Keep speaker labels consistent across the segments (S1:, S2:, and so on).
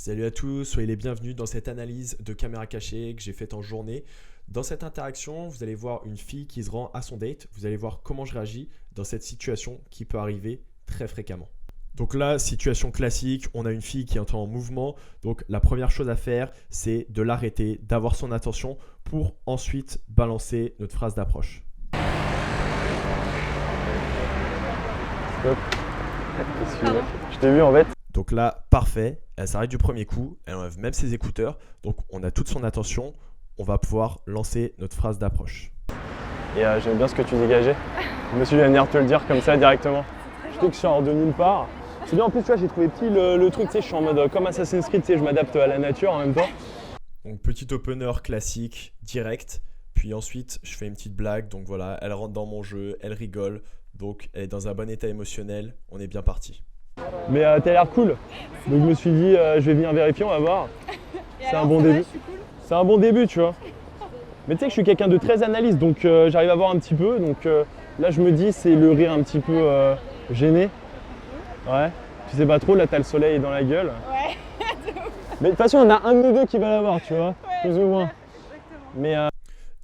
S1: Salut à tous, soyez les bienvenus dans cette analyse de caméra cachée que j'ai faite en journée. Dans cette interaction, vous allez voir une fille qui se rend à son date. Vous allez voir comment je réagis dans cette situation qui peut arriver très fréquemment. Donc là, situation classique, on a une fille qui est en mouvement. Donc la première chose à faire, c'est de l'arrêter, d'avoir son attention pour ensuite balancer notre phrase d'approche.
S2: Stop. Je t'ai vu en fait.
S1: Donc là, parfait, elle s'arrête du premier coup, elle enlève même ses écouteurs, donc on a toute son attention, on va pouvoir lancer notre phrase d'approche.
S2: Et j'aime bien ce que tu dégageais. Je me suis dit à venir te le dire comme ça directement. Je trouve que je sors de nulle part. C'est bien en plus, tu vois, j'ai trouvé petit le truc, tu sais, je suis en mode comme Assassin's Creed, tu sais, je m'adapte à la nature en même temps.
S1: Donc petit opener classique, direct, puis ensuite je fais une petite blague, donc voilà, elle rentre dans mon jeu, elle rigole, donc elle est dans un bon état émotionnel, on est bien parti.
S2: Mais t'as l'air cool. Donc je me suis dit, je vais venir vérifier, on va voir. C'est un bon début. C'est un bon début, tu vois. Mais tu sais que je suis quelqu'un de très analyste, donc j'arrive à voir un petit peu. Donc là, je me dis, c'est le rire un petit peu gêné. Ouais. Tu sais pas trop, là, t'as le soleil dans la gueule.
S3: Ouais.
S2: Mais de toute façon, on a un de nous deux qui va l'avoir, tu vois.
S3: Ouais,
S2: plus ou moins.
S3: exactement.
S2: Mais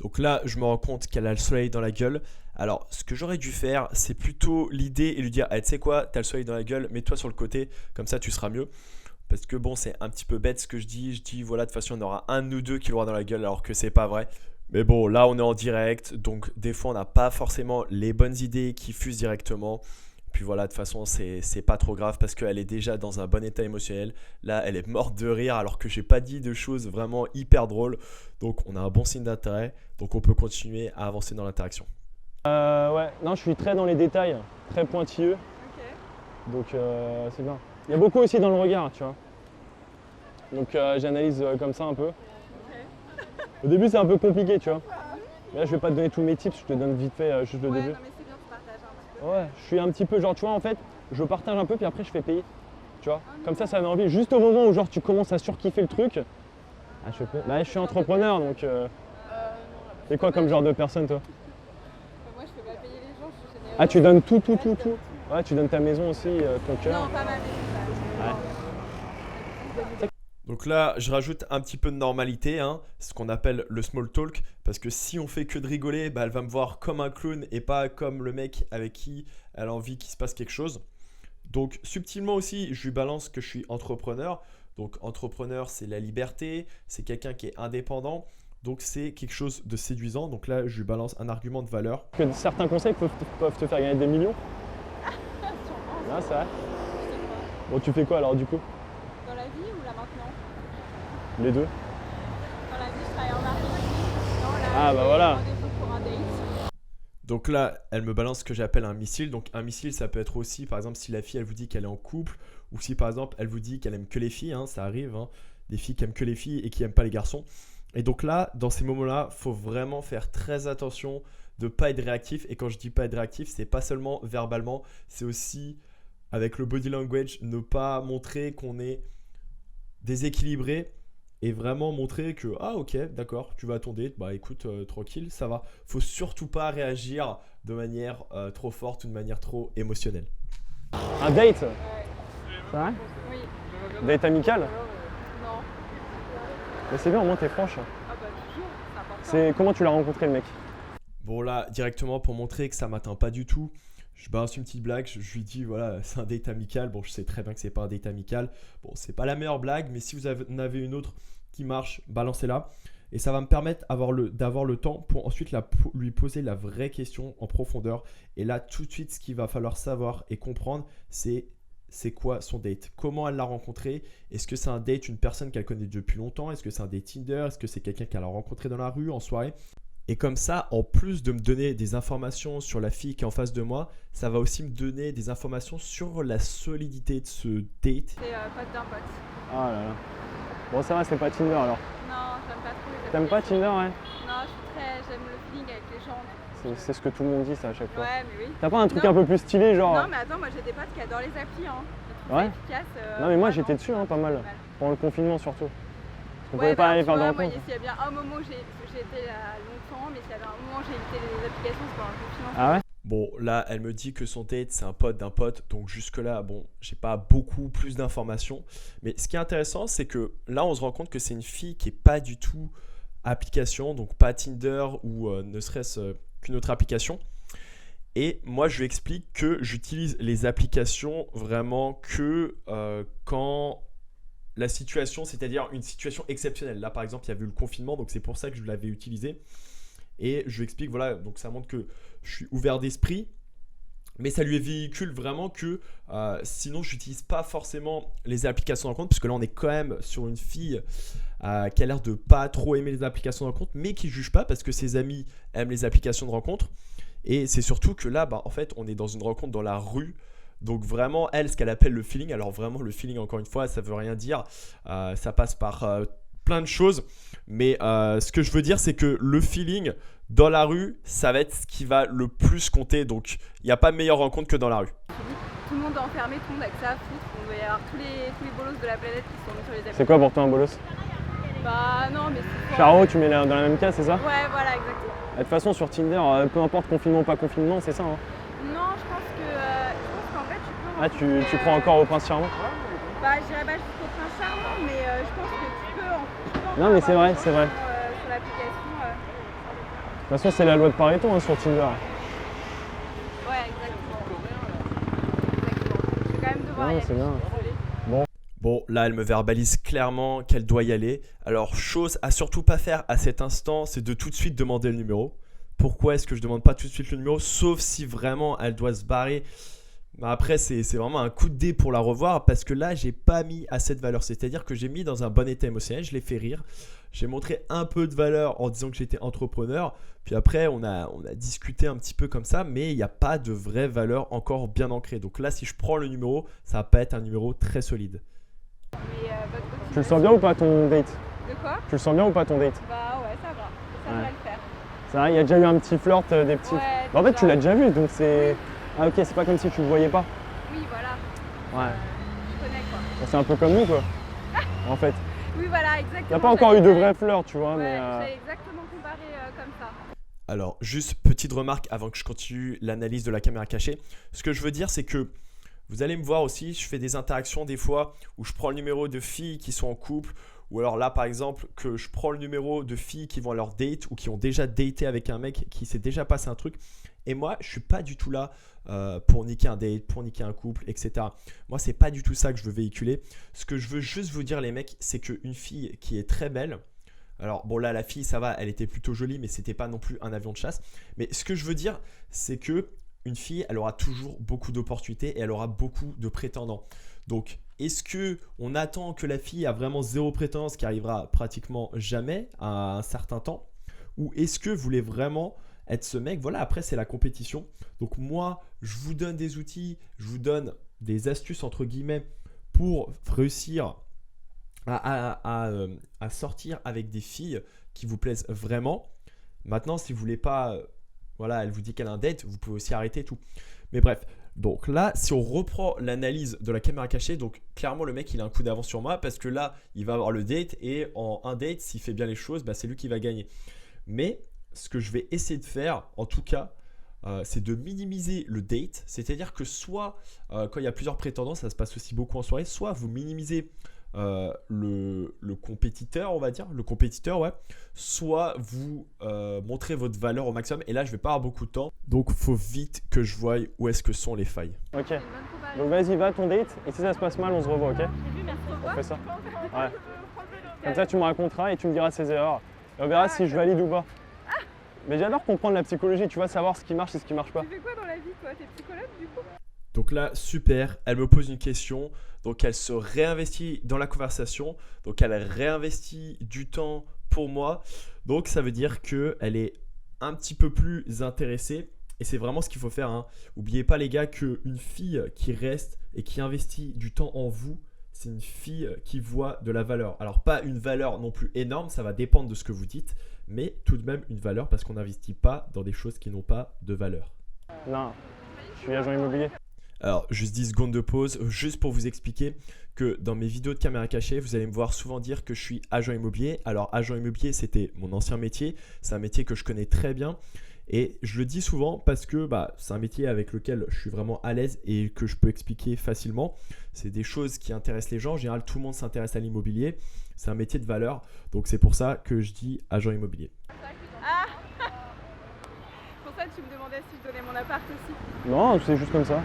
S1: Donc là, je me rends compte qu'elle a le soleil dans la gueule. Alors, ce que j'aurais dû faire, c'est plutôt l'idée et lui dire hey, tu sais quoi, t'as le soleil dans la gueule, mets-toi sur le côté, comme ça tu seras mieux. Parce que bon, c'est un petit peu bête ce que je dis. Je dis voilà, de toute façon, on aura un de nous deux qui l'aura dans la gueule, alors que c'est pas vrai. Mais bon, là, on est en direct, donc des fois, on n'a pas forcément les bonnes idées qui fusent directement. Puis voilà, de toute façon, c'est pas trop grave parce qu'elle est déjà dans un bon état émotionnel. Là, elle est morte de rire alors que j'ai pas dit de choses vraiment hyper drôles. Donc, on a un bon signe d'intérêt. Donc, on peut continuer à avancer dans l'interaction.
S2: ouais, non, je suis très dans les détails, très pointilleux.
S3: Ok.
S2: Donc c'est bien. Il y a beaucoup aussi dans le regard, tu vois. Donc j'analyse comme ça un peu. Au début c'est un peu compliqué, tu vois. Mais là je vais pas te donner tous mes tips, je te donne vite fait juste le
S3: Ouais,
S2: début.
S3: non mais c'est bien, tu partages un petit peu.
S2: Ouais, je suis un petit peu genre, tu vois, en fait, je partage un peu puis après je fais payer. Tu vois,
S3: Ah,
S2: comme ça donne envie. Juste au moment où genre tu commences à surkiffer le truc. Ah, je suis entrepreneur donc.
S3: Non,
S2: T'es quoi comme genre de personne toi?
S3: moi je fais pas payer les gens, je suis généreuse.
S2: Ah, tu donnes tout. Ouais, tu donnes ta maison aussi, ton cœur.
S3: Non, pas ma maison, ça.
S1: Donc là, je rajoute un petit peu de normalité, hein, ce qu'on appelle le small talk, parce que si on fait que de rigoler, bah, elle va me voir comme un clown et pas comme le mec avec qui elle a envie qu'il se passe quelque chose. Donc subtilement aussi, je lui balance que je suis entrepreneur. Donc entrepreneur, c'est la liberté, c'est quelqu'un qui est indépendant, donc c'est quelque chose de séduisant. Donc là, je lui balance un argument de valeur.
S2: Que certains conseils peuvent te faire gagner des millions.
S3: Sûrement,
S2: Ah, c'est vrai.
S3: je sais pas.
S2: Bon, tu fais quoi alors du coup?
S3: Dans la vie ou là maintenant?
S2: Les deux.
S3: Dans la vie, je travaille en marketing. Non, là,
S2: Ah, bah
S3: j'ai
S2: voilà.
S3: rendez-vous pour un date.
S1: Donc là, elle me balance ce que j'appelle un missile. Donc un missile, ça peut être aussi, par exemple, si la fille, elle vous dit qu'elle est en couple, ou si par exemple, elle vous dit qu'elle aime que les filles, hein, ça arrive, hein, des filles qui aiment que les filles et qui n'aiment pas les garçons. Et donc là, dans ces moments-là, il faut vraiment faire très attention de ne pas être réactif. Et quand je dis pas être réactif, c'est pas seulement verbalement, c'est aussi avec le body language, ne pas montrer qu'on est déséquilibré et vraiment montrer que ah ok d'accord tu vas à ton date, bah écoute tranquille ça va. Faut surtout pas réagir de manière trop forte ou de manière trop émotionnelle.
S2: Un date?
S3: Ouais.
S2: C'est vrai?
S3: Oui.
S2: Date amical?
S3: Non.
S2: Mais c'est bien, au moins t'es franche.
S3: Ah bah toujours, c'est important.
S2: C'est comment tu l'as rencontré le mec?
S1: Bon là directement pour montrer que ça m'atteint pas du tout, je balance une petite blague, je lui dis voilà c'est un date amical. Bon je sais très bien que c'est pas un date amical, bon c'est pas la meilleure blague mais si vous en avez une autre qui marche, balancez-la. Et ça va me permettre d'avoir le temps pour ensuite lui poser la vraie question en profondeur. Et là tout de suite ce qu'il va falloir savoir et comprendre c'est quoi son date, comment elle l'a rencontré, est-ce que c'est un date, une personne qu'elle connaît depuis longtemps, est-ce que c'est un date Tinder, est-ce que c'est quelqu'un qu'elle a rencontré dans la rue, en soirée. Et comme ça, en plus de me donner des informations sur la fille qui est en face de moi, ça va aussi me donner des informations sur la solidité de ce date.
S3: C'est pote d'un pote.
S2: Ah là là. Bon, ça va, c'est pas Tinder alors.
S3: Non, j'aime pas trop les
S2: T'aimes pas
S3: applications.
S2: Tinder, ouais?
S3: Non, j'aime le feeling avec les gens.
S2: C'est ce que tout le monde dit, ça, à chaque fois.
S3: Ouais, mais oui.
S2: T'as pas un truc
S3: Non.
S2: un peu plus stylé, genre.
S3: Non, mais attends, moi j'ai des potes qui adorent les applis. Hein. Je trouve
S2: Ouais.
S3: ça efficace.
S2: Non, mais moi,
S3: vraiment.
S2: j'étais dessus, hein, pas mal. Pendant le confinement, surtout. On
S3: Ouais,
S2: pouvait pas aller
S3: tu
S2: faire des
S3: vois, moi,
S2: rencontres.
S3: s'il y a bien un moment où j'ai été là longtemps, mais s'il y avait un moment où j'ai évité les applications, c'est pendant le confinement.
S2: Ah ouais?
S1: Bon, là, elle me dit que son date, c'est un pote d'un pote. Donc jusque-là, bon, j'ai pas beaucoup plus d'informations. Mais ce qui est intéressant, c'est que là, on se rend compte que c'est une fille qui est pas du tout application, donc pas Tinder ou ne serait-ce qu'une autre application. Et moi, je lui explique que j'utilise les applications vraiment que quand la situation, c'est-à-dire une situation exceptionnelle. Là, par exemple, il y avait eu le confinement, donc c'est pour ça que je l'avais utilisé. Et je lui explique, voilà, donc ça montre que je suis ouvert d'esprit, mais ça lui véhicule vraiment que sinon, je n'utilise pas forcément les applications de rencontre, puisque là, on est quand même sur une fille qui a l'air de pas trop aimer les applications de rencontre, mais qui ne juge pas parce que ses amis aiment les applications de rencontre. Et c'est surtout que là, en fait, on est dans une rencontre dans la rue. Donc vraiment, elle, ce qu'elle appelle le feeling. Alors vraiment, le feeling, encore une fois, ça veut rien dire. Ça passe par plein de choses. Mais ce que je veux dire, c'est que le feeling dans la rue, ça va être ce qui va le plus compter. Donc, il n'y a pas meilleure rencontre que dans la rue.
S4: Tout le monde est enfermé, tout le monde a que ça à foutre. Donc, il va y avoir tous les bolos de la planète qui sont mis sur les applications.
S2: C'est quoi pour toi un bolos?
S4: Bah non, mais c'est quoi?
S2: Charo, tu mets dans la même case, c'est ça?
S4: Ouais, voilà, exactement.
S2: De toute façon, sur Tinder, peu importe confinement ou pas confinement, c'est ça, hein?
S4: Non, je pense qu'en fait, tu peux.
S2: Tu prends encore au prince charmant?
S4: Bah, je dirais pas jusqu'au prince charmant, mais je pense que tu peux
S2: Non, mais c'est vrai, c'est vrai.
S4: Sur l'application.
S2: De toute façon, c'est la loi de Pareto hein, sur Tinder.
S4: Ouais, exactement. Je vais quand même devoir y aller.
S2: C'est bien.
S1: Bon, là, elle me verbalise clairement qu'elle doit y aller. Alors, chose à surtout pas faire à cet instant, c'est de tout de suite demander le numéro. Pourquoi est-ce que je demande pas tout de suite le numéro? Sauf si vraiment elle doit se barrer. Après, c'est vraiment un coup de dé pour la revoir parce que là, j'ai pas mis assez de valeur. C'est-à-dire que j'ai mis dans un bon état émotionnel, je l'ai fait rire. J'ai montré un peu de valeur en disant que j'étais entrepreneur. Puis après, on a discuté un petit peu comme ça, mais il n'y a pas de vraie valeur encore bien ancrée. Donc là, si je prends le numéro, ça va pas être un numéro très solide.
S4: Mais,
S2: Tu le sens bien ou pas ton date?
S4: De quoi?
S2: Tu le sens bien ou pas ton date?
S4: Bah ouais, ça va. Ça devrait le faire.
S2: C'est vrai, il y a déjà eu un petit flirt, des petits.
S4: Ouais,
S2: En fait, tu
S4: déjà.
S2: l'as déjà vu, donc c'est. Ah ok, c'est pas comme si tu le voyais pas.
S4: Oui, voilà.
S2: Ouais.
S4: Je connais quoi.
S2: Bon, c'est un peu comme nous quoi. En fait.
S4: Oui, voilà, exactement.
S2: Il n'y a pas encore eu de vrai flirt, tu vois,
S4: Ouais,
S2: mais.
S4: j'allais exactement comparer comme ça.
S1: Alors, juste petite remarque avant que je continue l'analyse de la caméra cachée. Ce que je veux dire, c'est que vous allez me voir aussi, je fais des interactions des fois où je prends le numéro de filles qui sont en couple. Ou alors là, par exemple, que je prends le numéro de filles qui vont à leur date ou qui ont déjà daté avec un mec qui s'est déjà passé un truc. Et moi, je suis pas du tout là pour niquer un date, pour niquer un couple, etc. Moi, c'est pas du tout ça que je veux véhiculer. Ce que je veux juste vous dire, les mecs, c'est qu'une fille qui est très belle. Alors bon, là, la fille, ça va, elle était plutôt jolie, mais c'était pas non plus un avion de chasse. Mais ce que je veux dire, c'est que une fille, elle aura toujours beaucoup d'opportunités et elle aura beaucoup de prétendants. Donc, est-ce que on attend que la fille a vraiment zéro prétendant, ce qui arrivera pratiquement jamais à un certain temps? Ou est-ce que vous voulez vraiment être ce mec? Voilà, après, c'est la compétition. Donc moi, je vous donne des outils, je vous donne des astuces, entre guillemets, pour réussir à sortir avec des filles qui vous plaisent vraiment. Maintenant, si vous voulez pas, voilà, elle vous dit qu'elle a un date, vous pouvez aussi arrêter tout. Mais bref, donc là, si on reprend l'analyse de la caméra cachée, donc clairement le mec il a un coup d'avance sur moi parce que là, il va avoir le date et en un date, s'il fait bien les choses, c'est lui qui va gagner. Mais ce que je vais essayer de faire, en tout cas, c'est de minimiser le date. C'est-à-dire que soit quand il y a plusieurs prétendants, ça se passe aussi beaucoup en soirée, soit vous minimisez le compétiteur, on va dire, le compétiteur, ouais, soit vous montrez votre valeur au maximum. Et là, je vais pas avoir beaucoup de temps, donc faut vite que je voie où est-ce que sont les failles.
S2: Ok. Donc vas-y, va à ton date et si ça se passe mal, on se revoit, ok? On fait ça. Ouais. Comme ça, tu me raconteras et tu me diras ses erreurs. Et on verra si je valide ou pas. Mais j'adore comprendre la psychologie, tu vois, savoir ce qui marche et ce qui marche pas.
S4: Tu fais quoi dans la vie, toi? T'es psychologue, du coup?
S1: Donc là, super, elle me pose une question, donc elle se réinvestit dans la conversation, donc elle réinvestit du temps pour moi, donc ça veut dire qu'elle est un petit peu plus intéressée et c'est vraiment ce qu'il faut faire, hein. N'oubliez pas les gars qu'une fille qui reste et qui investit du temps en vous, c'est une fille qui voit de la valeur. Alors pas une valeur non plus énorme, ça va dépendre de ce que vous dites, mais tout de même une valeur parce qu'on n'investit pas dans des choses qui n'ont pas de valeur.
S2: Non, je suis agent immobilier.
S1: Alors, juste 10 secondes de pause, juste pour vous expliquer que dans mes vidéos de caméra cachée, vous allez me voir souvent dire que je suis agent immobilier. Alors, agent immobilier, c'était mon ancien métier. C'est un métier que je connais très bien. Et je le dis souvent parce que c'est un métier avec lequel je suis vraiment à l'aise et que je peux expliquer facilement. C'est des choses qui intéressent les gens. En général, tout le monde s'intéresse à l'immobilier. C'est un métier de valeur. Donc c'est pour ça que je dis agent immobilier.
S4: Ah pour ça, tu me demandais si je donnais mon appart aussi.
S2: Non, c'est juste comme ça.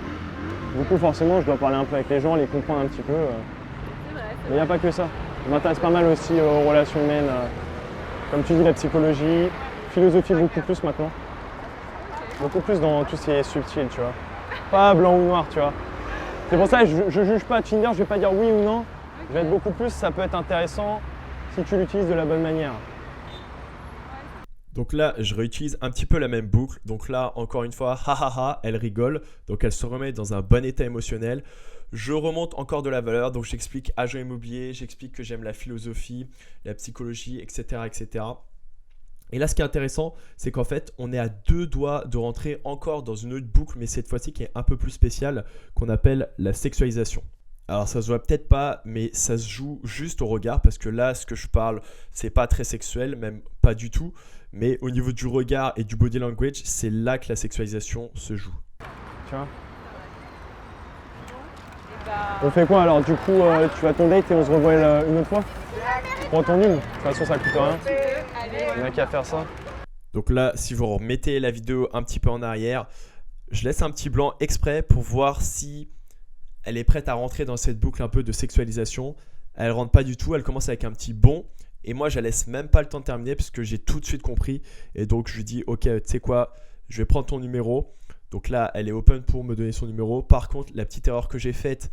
S2: Du coup, forcément, je dois parler un peu avec les gens, les comprendre un petit peu.
S4: C'est vrai.
S2: Mais il n'y a pas que ça. Je m'intéresse pas mal aussi aux relations humaines. Comme tu dis, la psychologie, philosophie beaucoup plus maintenant. Beaucoup plus dans tout ce qui est subtil, tu vois. Pas blanc ou noir, tu vois. C'est pour ça que je juge pas Tinder, je vais pas dire oui ou non. Je vais être beaucoup plus, ça peut être intéressant si tu l'utilises de la bonne manière.
S1: Donc là, je réutilise un petit peu la même boucle. Donc là, encore une fois, elle rigole. Donc elle se remet dans un bon état émotionnel. Je remonte encore de la valeur. Donc j'explique agent immobilier, j'explique que j'aime la philosophie, la psychologie, etc., etc. Et là, ce qui est intéressant, c'est qu'en fait, on est à 2 doigts de rentrer encore dans une autre boucle, mais cette fois-ci qui est un peu plus spéciale, qu'on appelle la sexualisation. Alors ça se voit peut-être pas, mais ça se joue juste au regard, parce que là, ce que je parle, c'est pas très sexuel, même pas du tout. Mais au niveau du regard et du body language, c'est là que la sexualisation se joue.
S2: Tu vois.
S4: Bah,
S2: On fait quoi alors? Du coup, tu vas à ton date et on se revoit une autre fois? Tu prends ton une? De toute façon, ça coûte rien.
S4: allez.
S2: Il n'y a qu'à faire ça.
S1: Donc là, si vous remettez la vidéo un petit peu en arrière, je laisse un petit blanc exprès pour voir si elle est prête à rentrer dans cette boucle un peu de sexualisation. Elle rentre pas du tout, elle commence avec un petit bon. Et moi, je la laisse même pas le temps de terminer parce que j'ai tout de suite compris. Et donc, je lui dis, ok, tu sais quoi, je vais prendre ton numéro. Donc là, elle est open pour me donner son numéro. Par contre, la petite erreur que j'ai faite,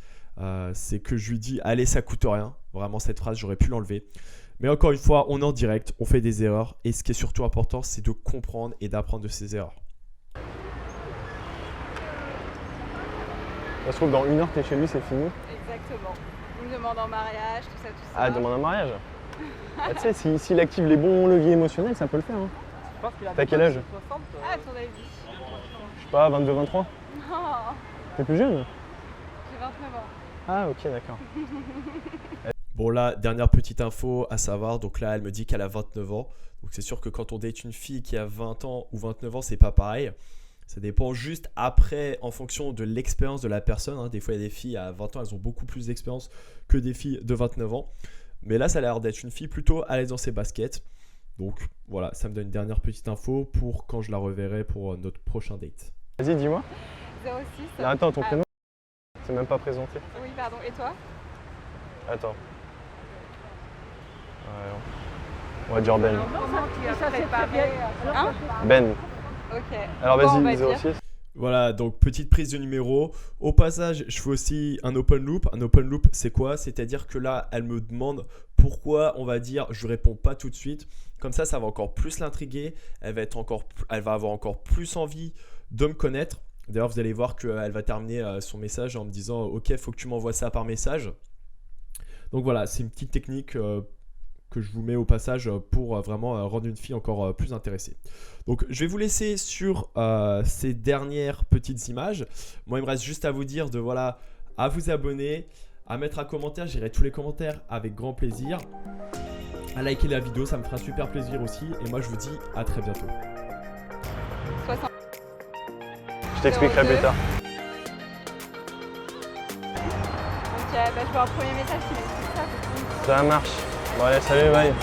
S1: c'est que je lui dis, allez, ça coûte rien. Vraiment, cette phrase, j'aurais pu l'enlever. Mais encore une fois, on est en direct, on fait des erreurs. Et ce qui est surtout important, c'est de comprendre et d'apprendre de ces erreurs.
S2: Ça se trouve, dans 1 heure, t'es chez lui, c'est fini.
S4: Exactement. Il me demande en mariage, tout ça, tout ça.
S2: Ah, demande un mariage. Ah, tu sais, s'il active les bons leviers émotionnels, ça peut le faire. Hein. T'as quel âge?
S4: Ah, à ton avis?
S2: Je sais pas, 22, 23?
S4: Non,
S2: T'es plus jeune?
S4: j'ai 29 ans.
S2: Ah, ok, d'accord.
S1: Bon là, dernière petite info à savoir, donc là elle me dit qu'elle a 29 ans, donc c'est sûr que quand on date une fille qui a 20 ans ou 29 ans, c'est pas pareil. Ça dépend juste après en fonction de l'expérience de la personne, hein. Des fois il y a des filles à 20 ans, elles ont beaucoup plus d'expérience que des filles de 29 ans. Mais là ça a l'air d'être une fille plutôt à l'aise dans ses baskets. Donc voilà, ça me donne une dernière petite info pour quand je la reverrai pour notre prochain date.
S2: Vas-y, dis-moi.
S4: 06.
S2: Là, attends, ton prénom? C'est même pas présenté.
S4: Oui, pardon. Et toi?
S2: Attends. On va dire Ben.
S4: Comment tu as préparé? Hein?
S2: Ben.
S4: Ok.
S2: Alors
S4: Bon, on va
S2: vas-y,
S4: dire.
S2: 06.
S1: Voilà, donc petite prise de numéro. Au passage, je fais aussi un open loop. Un open loop, c'est quoi? C'est-à-dire que là, elle me demande pourquoi, on va dire, je réponds pas tout de suite. Comme ça va encore plus l'intriguer. Elle va avoir encore plus envie de me connaître. D'ailleurs, vous allez voir qu'elle va terminer son message en me disant « Ok, il faut que tu m'envoies ça par message ». Donc voilà, c'est une petite technique que je vous mets au passage pour vraiment rendre une fille encore plus intéressée. Donc je vais vous laisser sur ces dernières petites images. Moi, il me reste juste à vous dire de voilà, à vous abonner, à mettre un commentaire. J'irai tous les commentaires avec grand plaisir. À liker la vidéo, ça me fera super plaisir aussi. Et moi, je vous dis à très bientôt.
S4: 60.
S2: Je t'expliquerai
S4: 02.
S2: plus tard.
S4: Donc, je vois un premier message qui m'explique ça.
S2: Ça marche. Bon allez, salut, bye.